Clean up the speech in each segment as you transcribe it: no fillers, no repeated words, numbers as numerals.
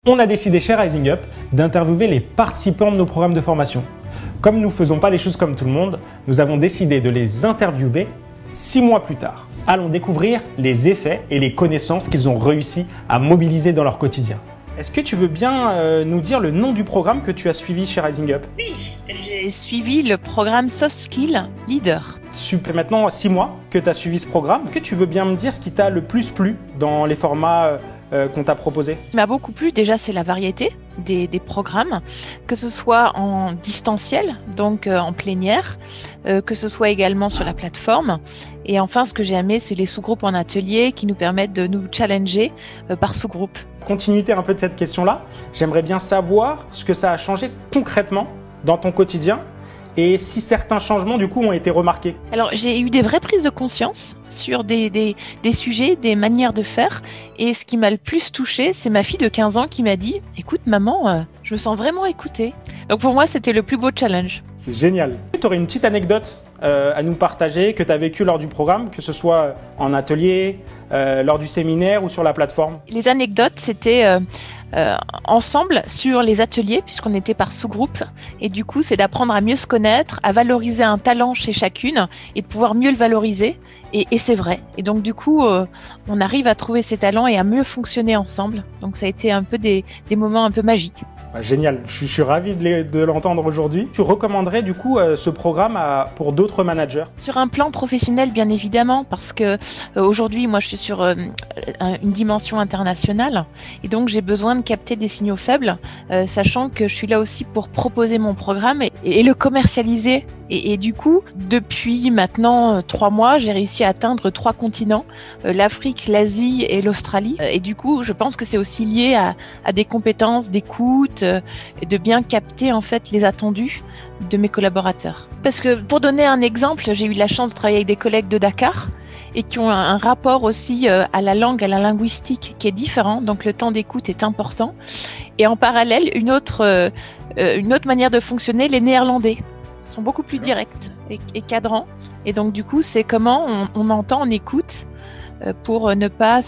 On a décidé chez Rising Up d'interviewer les participants de nos programmes de formation. Comme nous ne faisons pas les choses comme tout le monde, nous avons décidé de les interviewer 6 mois plus tard. Allons découvrir les effets et les connaissances qu'ils ont réussi à mobiliser dans leur quotidien. Est-ce que tu veux bien nous dire le nom du programme que tu as suivi chez Rising Up? Oui, j'ai suivi le programme Soft Skills Leader. Super, maintenant 6 mois que tu as suivi ce programme. Est-ce que tu veux bien me dire ce qui t'a le plus plu dans les formats qu'on t'a proposés? Ce qui m'a beaucoup plu, déjà, c'est la variété des programmes, que ce soit en distanciel, donc en plénière, que ce soit également sur la plateforme. Et enfin, ce que j'ai aimé, c'est les sous-groupes en atelier qui nous permettent de nous challenger par sous-groupe. Continuité un peu de cette question-là, j'aimerais bien savoir ce que ça a changé concrètement dans ton quotidien et si certains changements du coup ont été remarqués. Alors j'ai eu des vraies prises de conscience sur des sujets, des manières de faire, et ce qui m'a le plus touchée, c'est ma fille de 15 ans qui m'a dit « Écoute maman, je me sens vraiment écoutée ». Donc pour moi c'était le plus beau challenge. C'est génial. Tu aurais une petite anecdote à nous partager que tu as vécue lors du programme, que ce soit en atelier, lors du séminaire ou sur la plateforme? Les anecdotes, c'était ensemble sur les ateliers, puisqu'on était par sous-groupe. Et du coup, c'est d'apprendre à mieux se connaître, à valoriser un talent chez chacune et de pouvoir mieux le valoriser. Et c'est vrai. Et donc, du coup, on arrive à trouver ses talents et à mieux fonctionner ensemble. Donc, ça a été un peu des moments un peu magiques. Génial, je suis ravi de l'entendre aujourd'hui. Tu recommanderais du coup ce programme pour d'autres managers? Sur un plan professionnel, bien évidemment, parce que aujourd'hui, moi, je suis sur une dimension internationale et donc j'ai besoin de capter des signaux faibles, sachant que je suis là aussi pour proposer mon programme et le commercialiser. Et du coup, depuis maintenant 3 mois, j'ai réussi à atteindre 3 continents, l'Afrique, l'Asie et l'Australie. Et du coup, je pense que c'est aussi lié à des compétences d'écoute et de bien capter en fait les attendus de mes collaborateurs. Parce que pour donner un exemple, j'ai eu la chance de travailler avec des collègues de Dakar et qui ont un rapport aussi à la langue, à la linguistique qui est différent, donc le temps d'écoute est important. Et en parallèle, une autre manière de fonctionner, les Néerlandais sont beaucoup plus directs et cadrants. Et donc du coup, c'est comment on entend, on écoute pour ne pas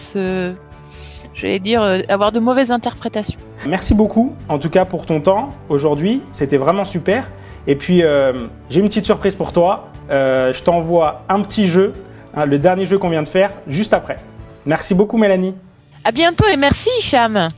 avoir de mauvaises interprétations. Merci beaucoup en tout cas pour ton temps aujourd'hui, c'était vraiment super. Et puis j'ai une petite surprise pour toi, je t'envoie un petit jeu, le dernier jeu qu'on vient de faire juste après. Merci beaucoup Mélanie. À bientôt et merci Hicham.